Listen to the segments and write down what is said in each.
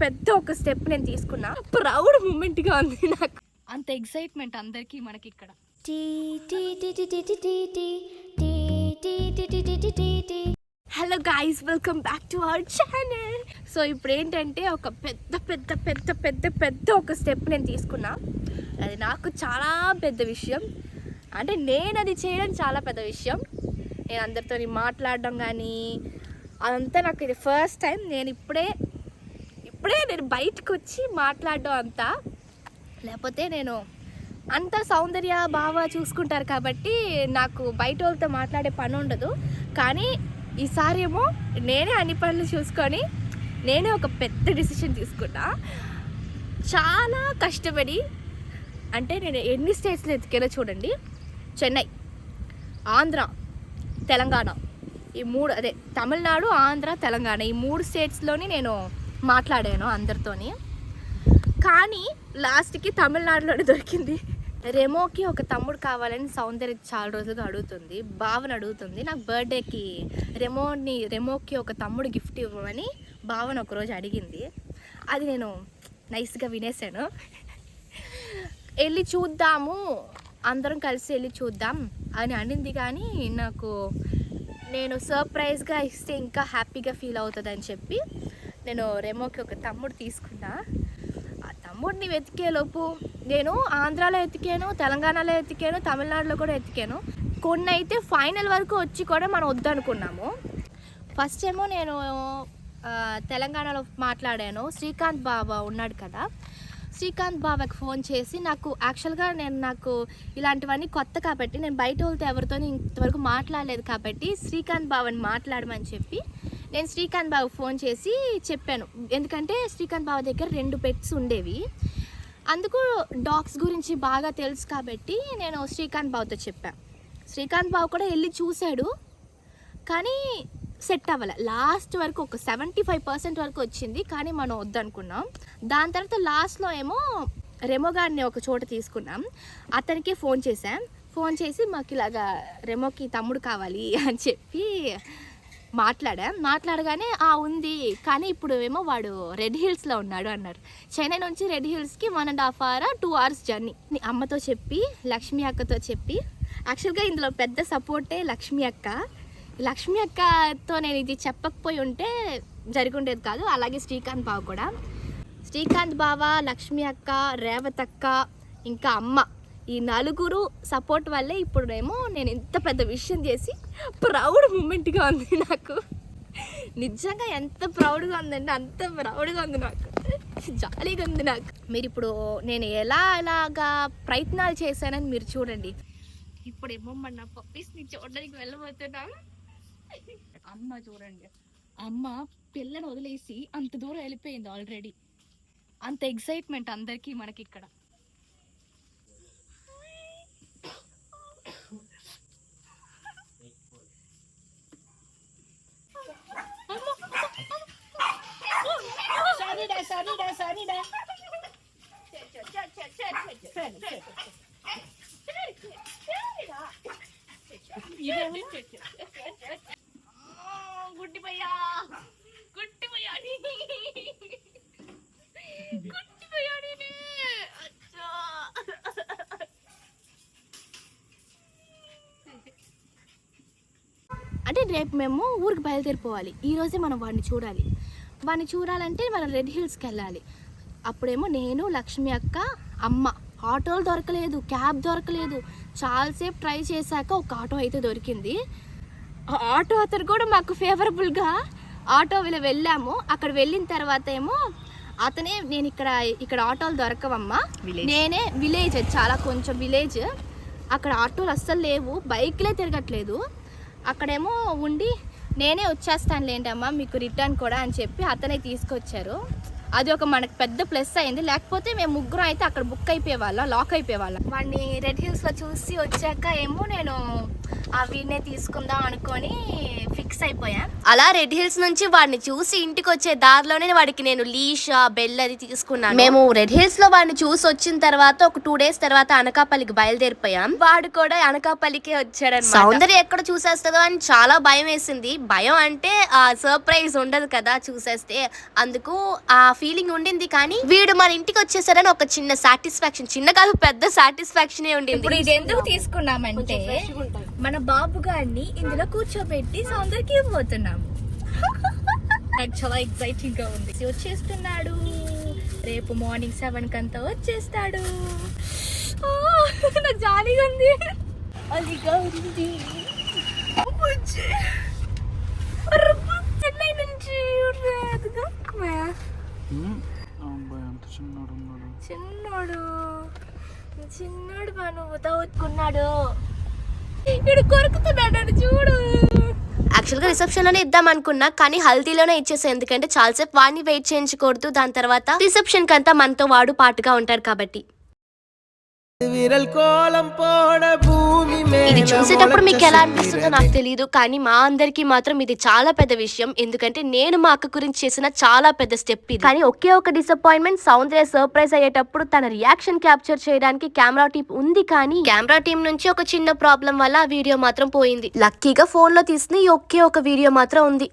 పెద్ద ఒక స్టెప్ నేను తీసుకున్నా. ప్రౌడ్ మూమెంట్గా ఉంది నాకు. అంత ఎక్సైట్మెంట్ అందరికీ మనకి ఇక్కడ. Hello guys, welcome back to our channel. So ఇప్పుడు ఏంటంటే ఒక పెద్ద పెద్ద పెద్ద పెద్ద పెద్ద ఒక స్టెప్ నేను తీసుకున్నా. అది నాకు చాలా పెద్ద విషయం. అంటే నేను అది చేయడం చాలా పెద్ద విషయం. నేను అందరితో మాట్లాడడం కానీ అదంతా నాకు ఇది ఫస్ట్ టైం. నేను ఇప్పుడే నేను బయటకు వచ్చి మాట్లాడడం అంతా. లేకపోతే నేను అంత సౌందర్య బాగా చూసుకుంటారు కాబట్టి నాకు బయట వాళ్ళతో మాట్లాడే పని ఉండదు. కానీ ఈసారి ఏమో నేనే అన్ని పనులు చూసుకొని నేనే ఒక పెద్ద డిసిషన్ తీసుకున్నా. చాలా కష్టపడి, అంటే నేను ఎన్ని స్టేట్స్లో ఎతికేలో చూడండి. చెన్నై, ఆంధ్ర, తెలంగాణ, ఈ మూడు, అదే తమిళనాడు, ఆంధ్ర, తెలంగాణ, ఈ మూడు స్టేట్స్లోని నేను మాట్లాడాను అందరితోని. కానీ లాస్ట్కి తమిళనాడులోనే దొరికింది. రెమోకి ఒక తమ్ముడు కావాలని సౌందర్య చాలా రోజులుగా అడుగుతుంది, భావన అడుగుతుంది. నాకు బర్త్డేకి రెమోకి ఒక తమ్ముడు గిఫ్ట్ ఇవ్వమని భావన ఒకరోజు అడిగింది. అది నేను నైస్గా వినేసాను. వెళ్ళి చూద్దాము, అందరం కలిసి వెళ్ళి చూద్దాం అని అనింది. కానీ నేను సర్ప్రైజ్గా ఇస్తే ఇంకా హ్యాపీగా ఫీల్ అవుతుందని చెప్పి నేను రెమోకి ఒక తమ్ముడు తీసుకున్నా. ఆ తమ్ముడిని వెతికేలోపు నేను ఆంధ్రాలో ఎతికాను, తెలంగాణలో ఎతికాను, తమిళనాడులో కూడా ఎతికాను. కొన్ని అయితే ఫైనల్ వరకు వచ్చి కూడా మనం వద్దనుకున్నాము. ఫస్ట్ ఏమో నేను తెలంగాణలో మాట్లాడాను. శ్రీకాంత్ బాబా ఉన్నాడు కదా, శ్రీకాంత్ బాబాకి ఫోన్ చేసి యాక్చువల్గా నాకు ఇలాంటివన్నీ కొత్త కాబట్టి నేను బయట వాళ్ళతో ఎవరితో ఇంతవరకు మాట్లాడలేదు కాబట్టి శ్రీకాంత్ బాబాని మాట్లాడమని చెప్పి నేను శ్రీకాంత్ బాబుకి ఫోన్ చేసి చెప్పాను. ఎందుకంటే శ్రీకాంత్ బాబు దగ్గర 2 పెట్స్ ఉండేవి. అందుకు డాగ్స్ గురించి బాగా తెలుసు కాబట్టి నేను శ్రీకాంత్ బాబుతో చెప్పాను. శ్రీకాంత్ బాబు కూడా వెళ్ళి చూశాడు, కానీ సెట్ అవ్వాలి. లాస్ట్ వరకు ఒక 75% వరకు వచ్చింది, కానీ మనం వద్దనుకున్నాం. దాని తర్వాత లాస్ట్లో ఏమో రెమో గారిని ఒక చోట తీసుకున్నాం. అతనికి ఫోన్ చేసి మాకు ఇలాగా రెమోకి తమ్ముడు కావాలి అని చెప్పి మాట్లాడగానే ఉంది, కానీ ఇప్పుడు ఏమో వాడు రెడ్ హిల్స్లో ఉన్నాడు అన్నారు. చెన్నై నుంచి రెడ్ హిల్స్కి 1.5 hour 2 hours జర్నీ. అమ్మతో చెప్పి, లక్ష్మి అక్కతో చెప్పి, యాక్చువల్గా ఇందులో పెద్ద సపోర్టే లక్ష్మి అక్కతో నేను ఇది చెప్పకపోయి ఉంటే జరిగి ఉండేది కాదు. అలాగే శ్రీకాంత్ బావ కూడా. శ్రీకాంత్ బావ, లక్ష్మి అక్క, రేవత్ అక్క, ఇంకా అమ్మ, ఈ 4 సపోర్ట్ వల్లే ఇప్పుడేమో నేను ఇంత పెద్ద విషయం చేసి ప్రౌడ్ మూమెంట్గా ఉంది నాకు. నిజంగా ఎంత ప్రౌడ్గా ఉందంటే అంత ప్రౌడ్గా ఉంది నాకు, జాలీగా ఉంది నాకు. మీరు ఇప్పుడు నేను ఎలాగా ప్రయత్నాలు చేశానని మీరు చూడండి. ఇప్పుడేమో మన పప్పీస్ని చూడడానికి వెళ్ళబోతున్నా. అమ్మ చూడండి, అమ్మ పిల్లని వదిలేసి అంత దూరం వెళ్ళిపోయింది ఆల్రెడీ. అంత ఎక్సైట్మెంట్ అందరికీ మనకి ఇక్కడ. అంటే రేపు మేము ఊరికి బయలుదేరిపోవాలి. ఈరోజే మనం వాడిని చూడాలంటే మనం రెడ్ హిల్స్కి వెళ్ళాలి. అప్పుడేమో నేను, లక్ష్మి అక్క, అమ్మ, ఆటోలు దొరకలేదు, క్యాబ్ దొరకలేదు. చాలాసేపు ట్రై చేశాక ఒక ఆటో అయితే దొరికింది. ఆటో అతను కూడా మాకు ఫేవరబుల్గా ఆటో వెళ్ళాము. అక్కడ వెళ్ళిన తర్వాత ఏమో అతనే, నేను ఇక్కడ ఆటోలు దొరకవమ్మా, నేనే విలేజ్, చాలా కొంచెం విలేజ్, అక్కడ ఆటోలు అస్సలు లేవు, బైక్లే తిరగట్లేదు. అక్కడేమో ఉండి నేనే వచ్చేస్తానులేంటమ్మా మీకు రిటర్న్ కూడా అని చెప్పి అతనే తీసుకొచ్చారు. అది ఒక మనకు పెద్ద ప్లస్ అయింది. లేకపోతే మేము 3 అయితే అక్కడ లాక్ అయిపోయేవాళ్ళం. వాడిని రెడ్ హిల్స్లో చూసి వచ్చాక ఏమో నేను వీడినే తీసుకుందాం అనుకొని ఫిక్స్ అయిపోయా. అలా రెడ్ హిల్స్ నుంచి వాడిని చూసి ఇంటికి వచ్చే దారిలోనే వాడికి నేను లీషా బెల్ అది తీసుకున్నాను. మేము రెడ్ హిల్స్ లో వాడిని చూసి వచ్చిన తర్వాత ఒక 2 days తర్వాత అనకాపల్లికి బయలుదేరిపోయాం. వాడు కూడా అనకాపల్లికే వచ్చాడన్నమాట. సౌందర్య ఎక్కడ చూసేస్తుందో అని చాలా భయం వేసింది. భయం అంటే ఆ సర్ప్రైజ్ ఉండదు కదా చూసేస్తే, అందుకు ఆ ఫీలింగ్ ఉండింది. కానీ వీడు మన ఇంటికి వచ్చేసాడని ఒక చిన్న సాటిస్ఫాక్షన్, చిన్న కాదు పెద్ద సాటిస్ఫాక్షన్ ఉండింది. ఇప్పుడు ఇది ఎందుకు తీసుకున్నామంటే మన బాబు గారిని ఇందులో కూర్చోబెట్టి సౌందర్యకి ఇవ్వబోతున్నాము. నాకు చాలా ఎక్సైటింగ్ గా ఉంది. వచ్చేస్తున్నాడు రేపు మార్నింగ్ 7 కంతా వచ్చేస్తాడు. నాకు జాలీగా ఉంది. అదిగా ఉంది చెన్నై నుంచి చిన్నోడు బాను ఉతవుకున్నాడు. ఇక్కడ కొరుకుతున్నాడు చూడు. యాక్చువల్గా రిసెప్షన్ లోనే ఇద్దాం అనుకున్నా, కానీ హల్దీలోనే ఇచ్చేసా. ఎందుకంటే చాలాసేపు వాడిని వెయిట్ చేయించకూడదు. దాని తర్వాత రిసెప్షన్ కంతా మనతో వాడు పాటుగా ఉంటారు కాబట్టి. ఇది చూసేటప్పుడు మీకు ఎలా అనిపిస్తుందో నాకు తెలియదు, కానీ మా అందరికి మాత్రం ఇది చాలా పెద్ద విషయం. ఎందుకంటే నేను మా అక్క గురించి చేసిన చాలా పెద్ద స్టెప్ ఇది. కానీ ఒకే ఒక డిసప్పాయింట్మెంట్, సౌందర్య సర్ప్రైజ్ అయ్యేటప్పుడు తన రియాక్షన్ క్యాప్చర్ చేయడానికి కెమెరా టీం ఉంది, కానీ కెమెరా టీం నుంచి ఒక చిన్న ప్రాబ్లం వల్ల ఆ వీడియో మాత్రం పోయింది. లక్కీగా ఫోన్ లో తీసిన ఈ ఒకే ఒక వీడియో మాత్రం ఉంది.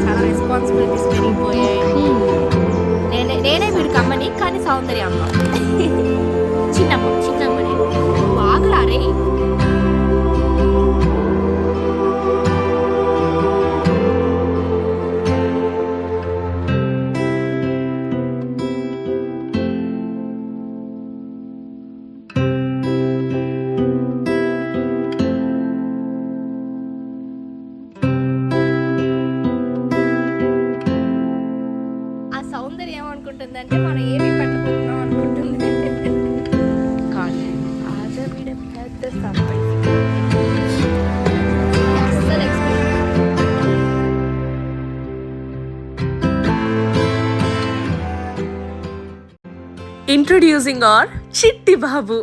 చాలా రెస్పాన్సిబిలిటీస్ పెరిగిపోయాయి. నేనే వీడికి అమ్మని, కానీ సౌందర్య అమ్మ. చిన్నమ్మని బాగా రే. సౌందర్యం ఏమనుకుంటుందంటే మనం ఏమి పెట్టుకుంటున్నాం అనుకుంటుంది. కానీ అదే పెద్ద సర్ప్రైజ్. అస్సలు Introducing our Chitti Babu.